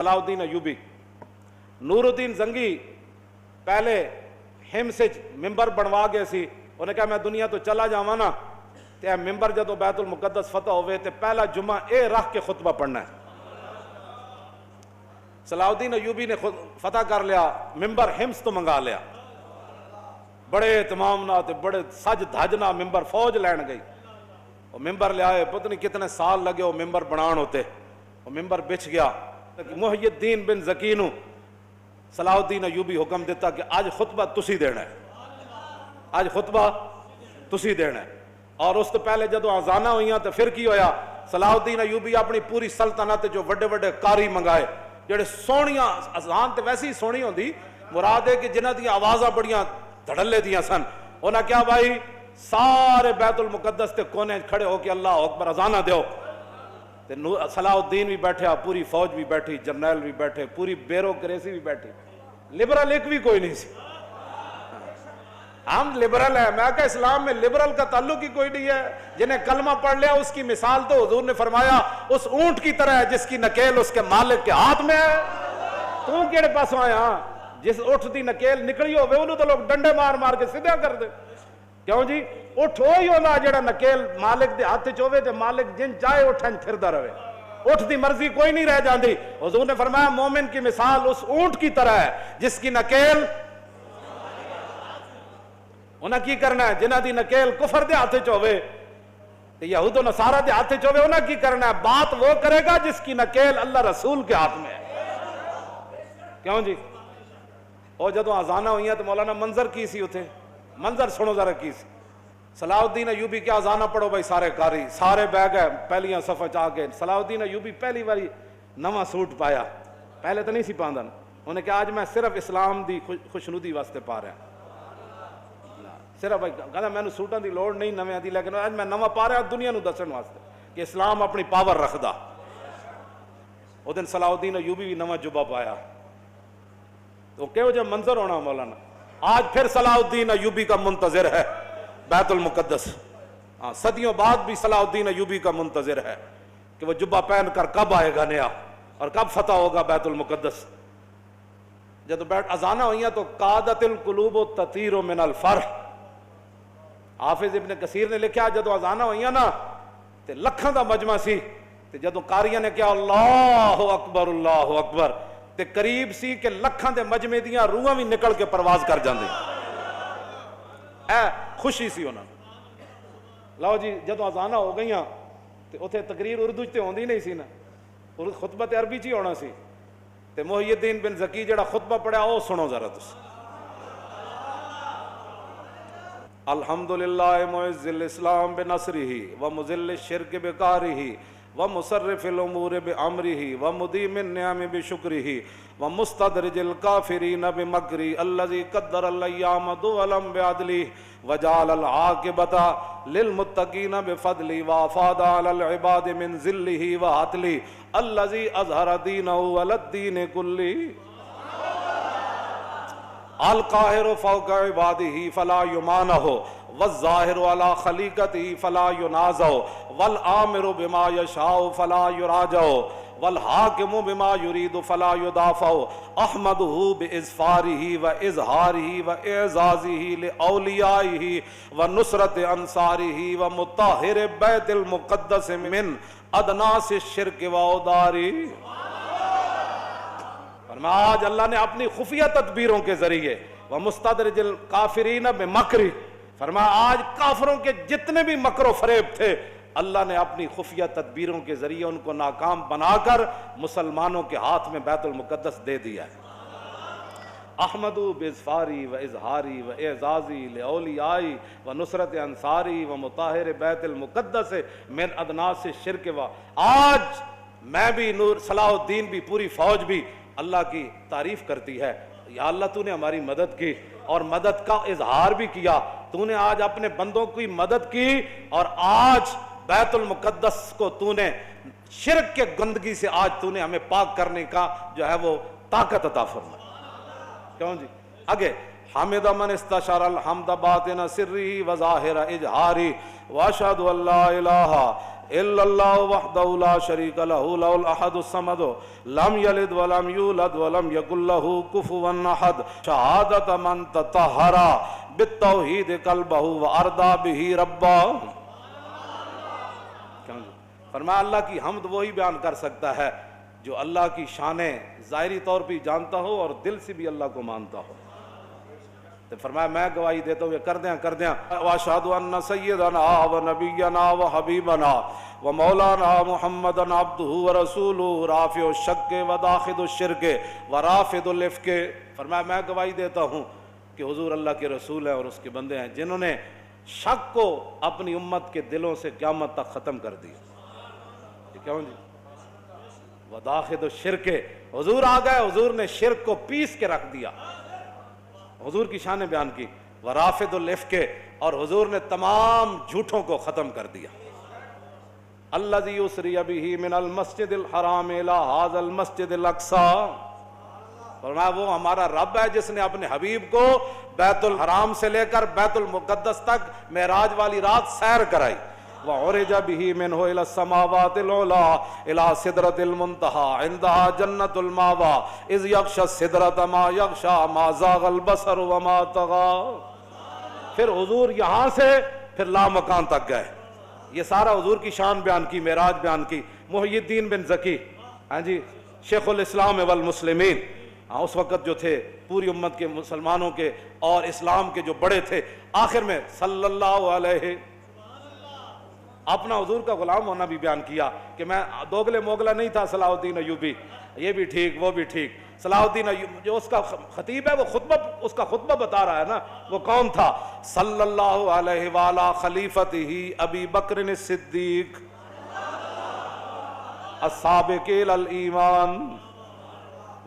صلاح الدین ایوبی نور الدین زنگی پہلے ہم سے ممبر بنوا گئے سی، انہیں کہا میں دنیا تو چلا جاواں نا تے ممبر جدو بیت المقدس فتح ہوئے تے پہلا جمعہ اے رکھ کے خطبہ پڑھنا ہے۔ صلاح الدین ایوبی نے فتح کر لیا، ممبر ہمس تو منگا لیا، بڑے اہتمام نہ تے بڑے سج دھجنا ممبر فوج لین گئی، وہ ممبر لے آئے، پتہ نہیں کتنے سال لگے وہ ممبر بنان ہوتے، وہ ممبر بچ گیا۔ محی الدین بن زکی نو صلاح الدین ایوبی حکم دیتا کہ آج خطبہ تسی دینا ہے، آج خطبہ تسی دینا ہے۔ اور اس تو پہلے جدو آزانہ ہوئیاں تو پھر کی ہویا، صلاح الدین ایوبی اپنی پوری سلطنت جو وڈے وڈے قاری منگائے جڑے سونیاں، اذان تے ویسی سونی ہوندی، مراد ہے کہ جنہ دی آوازاں بڑیاں دھڑلے دیاں سن، انہاں کیا بھائی سارے بیت المقدس تے کونے کھڑے ہو کے اللہ اکبر اذانہ دیو۔ صلاح الدین بھی بیٹھا، پوری فوج بھی بیٹھی، جرنیل بھی بیٹھے، پوری بیوروکریسی بھی بیٹھی، لبرل ایک بھی کوئی نہیں سی۔ ہم لبرل ہیں، میں کہا اسلام میں لبرل کا تعلق ہی کوئی نہیں ہے، جنہیں کلمہ پڑھ لیا اس کی مثال تو حضور نے فرمایا اس اونٹ کی طرح ہے جس کی نکیل اس کے مالک کے ہاتھ میں ہے۔ تو کیڑے پاسوں آیا، جس اٹھ دی نکیل نکلی ہوئے انہوں تو لوگ ڈنڈے مار مار کے سیدھا کر دے، کیوں جی اٹھ ہوئی ہونا جڑا نکیل مالک دے ہاتھ چوے تے مالک جن چاہے اٹھن پھردا رہے، اٹھ دی مرضی کوئی نہیں رہ جاندی۔ حضور نے فرمایا مومن کی مثال اس اونٹ کی طرح ہے جس کی نکیل، انہاں کی کرنا ہے جنہ دی نکیل کفر دے ہاتھ چوے تے یہود و نصارہ دے ہاتھ چوے، انہاں کی کرنا ہے بات وہ کرے گا جس کی نکیل اللہ رسول کے ہاتھ میں ہے، کیوں جی۔ اور جدو آزانہ ہوئیاں تو مولانا منظر کی سی اتھے، منظر سنو ذرا کی سی، صلاح الدین ایوبی کیا آزانہ پڑھو بھائی سارے قاری، سارے بہ گئے پہلیاں صفحہ چاہ گئے۔ صلاح الدین ایوبی پہلی باری نواں سوٹ پایا، پہلے تو نہیں سی پاندن، انہیں کہا آج میں صرف اسلام دی خوشنودی واسطے پا رہا، صرف کہا میں نے سوٹاں دی لوڑ نہیں نویں دی، لیکن آج میں نواں پا رہا دنیا نو دسن واسطے کہ اسلام اپنی پاور رکھدا۔ وہ دن صلاح الدین ایوبی بھی نواں جبہ پایا، تو کہو جو منظر ہونا مولانا، آج پھر صلاح الدین ایوبی کا منتظر ہے بیت المقدس، صدیوں بعد بھی صلاح الدین ایوبی کا منتظر ہے کہ وہ جبہ پہن کر کب آئے گا نیا اور کب فتح ہوگا بیت المقدس۔ جب بیٹھ اذانہ ہوئیاں تو قادت القلوب تطیر من الفرح، حافظ ابن کثیر نے لکھا جدو اذانہ ہوئیاں نا تے لکھاں دا مجمع سی، تے جدو قاریاں نے کہا اللہ اکبر اللہ اکبر تے قریب سی کہ لکھاں دے مجمع دیاں روحاں بھی نکل کے پرواز کر جاندے، اے خوشی سی انہاں۔ لو جی جدو اذانہ ہو گئیاں تے اتھے تقریر اردو تے ہوندی نہیں سی نا، خطبہ تے عربی چی ہونا سی، تے محی الدین بن زکی جڑا خطبہ پڑھا او سنو ذرا تس۔ الحمدللہ معز الاسلام بنصرہ ومذل الشرک بقہرہ ومصرف الامور بامرہ ومدیم النعم بشکرہ ومستدرج الکافرین بمکرہ الذی قدر الایام دولا بعدلہ وجعل العاقبۃ للمتقین بفضلہ وافاض علی العباد من ذلہ وعطلہ الذی اظہر دینہ علی الدین کلہ القاہر فوق عبادہ فلا یمانہ والظاہر علی خلیقتہ فلا ینازع والآمر بما یشاء فلا یراجع والحاکم بما یرید فلا یدافع احمدہ باظفارہ واظہارہ واعزازہ لاولیائہ ونصرت انصارہ ومطہر بیت المقدس من ادناس الشرک واودارہ۔ آج اللہ نے اپنی خفیہ تدبیروں کے ذریعے وَمُسْتَدْرِجِ الْكَافِرِينَ بِمَكْرِ، فرمایا آج کافروں کے جتنے بھی مکر و فریب تھے اللہ نے اپنی خفیہ تدبیروں کے ذریعے ان کو ناکام بنا کر مسلمانوں کے ہاتھ میں بیت المقدس دے دیا ہے۔ احمدو باظفاری و اظہاری و اعزازی لاولیائی و نصرت انصاری و مطہر بیت المقدس من ادناس الشرک و۔ آج میں بھی نور صلاح الدین بھی پوری فوج بھی اللہ کی تعریف کرتی ہے، یا اللہ تو نے ہماری مدد کی اور مدد کا اظہار بھی کیا، تو نے آج اپنے بندوں کی مدد کی اور آج بیت المقدس کو تو نے شرک کے گندگی سے آج تو نے ہمیں پاک کرنے کا جو ہے وہ طاقت عطا فرمائی، کیوں جی۔ آگے حمد من استشار الحمد باطن سری و ظاہر اجہاری واشہد ان لا الہ الا اللہ وحدہ لا شریک لہ لہ الاحد الصمد لم یلد ولم یولد ولم یکن لہ کفوا احد شہادت من تطہر بالتوحید قلبہ وارضى بہ ربا. فرمایا اللہ کی حمد وہی بیان کر سکتا ہے جو اللہ کی شانیں ظاہری طور پہ جانتا ہو اور دل سے بھی اللہ کو مانتا ہو. تو فرمایا میں گواہی دیتا ہوں یہ کر دیں واشہد ان سیدنا و نبینا و حبیبنا و مولانا محمدن عبدہ و رسولہ رافع الشک و داخل الشرک و رافض الافک. فرمایا میں گواہی دیتا ہوں کہ حضور اللہ کے رسول ہیں اور اس کے بندے ہیں جنہوں نے شک کو اپنی امت کے دلوں سے قیامت تک ختم کر دیا. کیوں جی وداخل الشرک، حضور آ گئے، حضور نے شرک کو پیس کے رکھ دیا، حضور کی شان بیان کی. ورافض الافک، اور حضور نے تمام جھوٹوں کو ختم کر دیا. الذی یسری بہ من المسجد الحرام الی ھذا المسجد الاقصی. فرمایا وہ ہمارا رب ہے جس نے اپنے حبیب کو بیت الحرام سے لے کر بیت المقدس تک معراج والی رات سیر کرائی. وعرج به منه الى السماوات العلى الى سدرة المنتهى عندها جنة المأوى اذ يغشى السدرة ما يغشى ما زاغ البصر وما طغى. پھر حضور یہاں سے پھر لامکان تک گئے. یہ سارا حضور کی شان بیان کی، معراج بیان کی. محی الدین بن زکی، ہاں جی، شیخ الاسلام والمسلمین، اس وقت جو تھے پوری امت کے مسلمانوں کے اور اسلام کے جو بڑے تھے، آخر میں صلی اللہ علیہ اپنا حضور کا غلام ہونا بھی بیان کیا کہ میں دوگلے موگلا نہیں تھا. صلاح الدین ایوبی، یہ بھی ٹھیک وہ بھی ٹھیک. صلاح الدین ایوبی جو اس کا خطیب ہے، وہ خطبہ، اس کا خطبہ بتا رہا ہے نا، وہ کون تھا؟ صلی اللہ علیہ وعلی خلیفتہ ابی بکر الصدیق السابق الی الایمان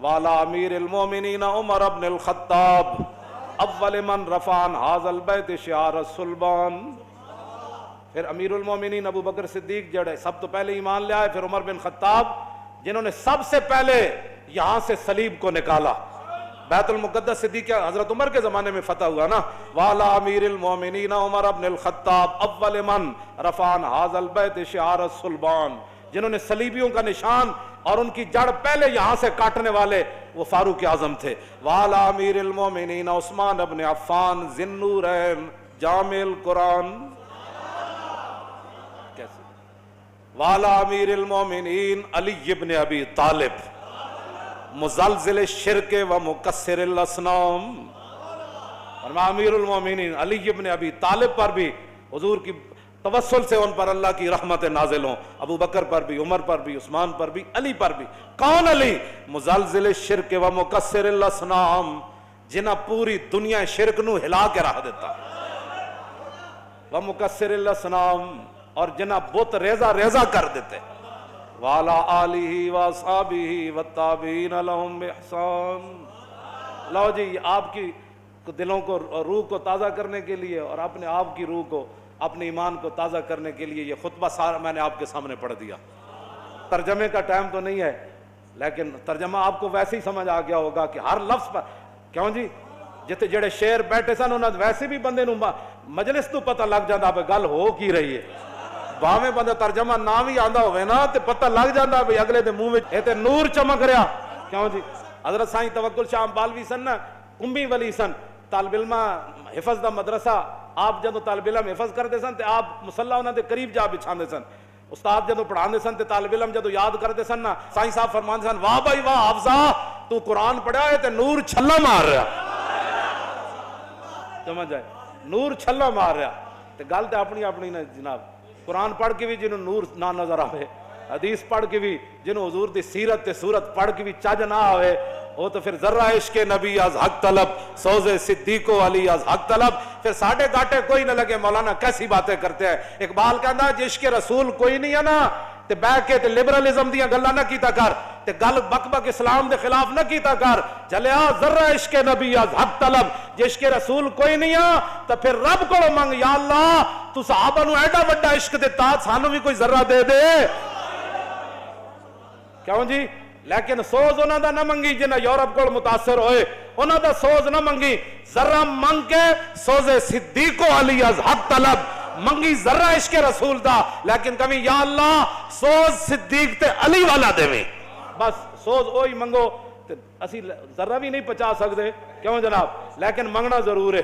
وعلی امیر المومنین عمر بن الخطاب اول من رفع عن ھذا البیت شعار الصلبان. پھر امیر المومنین ابو بکر صدیق جڑے سب تو پہلے ایمان لے آئے، پھر عمر بن خطاب جنہوں نے سب سے پہلے یہاں سے صلیب کو نکالا. بیت المقدس صدیق حضرت عمر کے زمانے میں فتح ہوا نا. والا امیر المومنین عمر بن الخطاب اول من رفع عن ھذا البیت شعار الصلبان، جنہوں نے صلیبیوں کا نشان اور ان کی جڑ پہلے یہاں سے کاٹنے والے وہ فاروق اعظم تھے. والا امیر المومنین عثمان بن عفان ذی النورین جامع القرآن. والا امیر المومنین علی بن ابی طالب مزلزل الشرک و مکسر الاسنام. اور امیر المومنین علی بن ابی طالب پر بھی حضور کی توسل سے ان پر اللہ کی رحمت نازل ہوں، ابو بکر پر بھی، عمر پر بھی، عثمان پر بھی، علی پر بھی. کون علی؟ مزلزل الشرک و مکسر الاسنام، جنہ پوری دنیا شرک نو ہلا کے رکھ دیتا، و مکسر الاسنام، اور جنہ بت ریزہ ریزہ کر دیتے. والا آلہ و اصحابہ والتابعین لہم بإحسان. لو جی آپ کی دلوں کو، روح کو تازہ کرنے کے لیے اور اپنے آپ کی روح کو، اپنے ایمان کو تازہ کرنے کے لیے یہ خطبہ سارا میں نے آپ کے سامنے پڑھ دیا. ترجمے کا ٹائم تو نہیں ہے، لیکن ترجمہ آپ کو ویسے ہی سمجھ آ گیا ہوگا کہ ہر لفظ پر، کیوں جی جتے جڑے شیر بیٹھے سن انہوں ویسے بھی بندے نو مجلس تو پتہ لگ جاتا پہ گل ہو کی رہی ہے. باویں بندہ ترجمہ نہ بھی آندا ہوئے نا تے پتہ لگ جاتا بھئی اگلے دے منہ وچ اے تے نور چمک رہا. کیوں جی حضرت سائیں توکل شاہ بالوی سن نا، کمبی ولی سن، طالب علم حفظ دا مدرسہ. آپ جدو طالب علم حفظ کرتے سن تے آپ مصلی انہاں دے قریب جا بچھاندے سن. استاد جدو پڑھاندے سن تے طالب علم جدو یاد کرتے سن نا، سائیں صاحب فرماندے سن واہ بھائی واہ حافظہ تو قرآن پڑھا ہے تے نور چھلا مار رہا. سمجھ آئے؟ نور چھلا مار رہا. تے گل تے اپنی اپنی نا جناب. قرآن پڑھ کے بھی جنہوں نور نہ نظر آئے، حدیث پڑھ کے بھی جنہوں حضور دی سیرت تے صورت پڑھ کے بھی چج نہ آئے، وہ تو پھر ذرہ عشق نبی از حق طلب، سوز صدیق و علی از حق طلب. پھر ساڑھے گاٹے کوئی نہ لگے مولانا کیسی باتیں کرتے ہیں. اقبال کہندا جے عشق رسول کوئی نہیں ہے نا تے بہ کے تے لبرلزم دیاں گلاں نہ کیتا کر، تے گل بک بک اسلام دے خلاف نہ کیتا کر. چلیا ذرہ عشق نبی از حق طلب، جے عشق رسول کوئی نہیں ہے تو پھر رب کو منگ یا اللہ تو صحابہ نو ایڈا بڑا عشق دیتا سانو بھی کوئی ذرہ دے دے. کیوں جی؟ لیکن سوز انہاں دا نہ منگی جنہ یورپ کو متاثر ہوئے، انہاں دا سوز نہ منگی، ذرہ منگ کے سوز صدیق و علی از حق طلب. منگی ذرہ عشق رسول دا لیکن کبھی یا اللہ سوز صدیق تے علی والا دے میں بس سوز اوہی منگو اسی ذرہ بھی نہیں پچا سکتے کیوں جناب لیکن منگنا ضرور ہے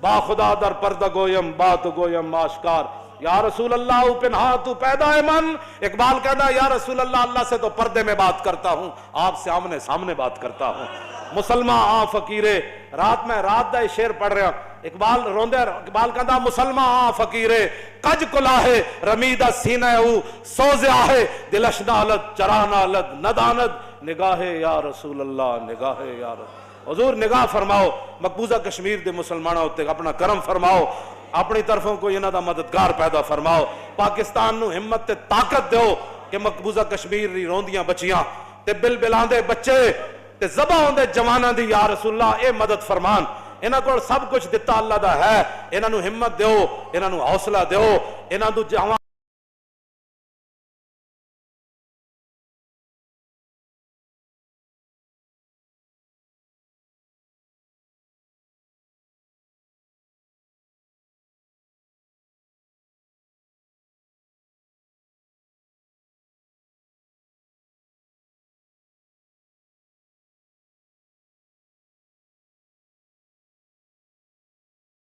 با خدا در پردہ گویم بات گویم آشکار یا رسول اللہ پنہا تو پیدا ہے من اقبال کہتا ہے یا رسول اللہ اللہ سے تو پردے میں بات کرتا ہوں آپ سے آمنے سامنے بات کرتا ہوں مسلمان آ فقیرے رات میں رات دا شعر پڑھ رہا اقبال روندے اقبال کہتا مسلمان آ فقیرے کج کلاہے رمیدہ سینہ او سوزے آہے دلش نالت چرا نالت ندانت نگاہ یا رسول اللہ نگاہ یا رسول حضور نگاہ فرماؤ مقبوضہ کشمیر دے مسلمانوں ہوتے اپنا کرم فرماؤ اپنی طرفوں کو انہاں دا مددگار پیدا فرماؤ پاکستان نو ہمت تے طاقت دیو کہ مقبوضہ کشمیر دی روندیاں بچیاں تے بل بلاندے بچے تے ذبح ہوندے جواناں دی یا رسول اللہ اے مدد فرمان انہاں کو سب کچھ دتا اللہ دا ہے انہاں نو ہمت دیو انہاں نو حوصلہ دیو انہاں دو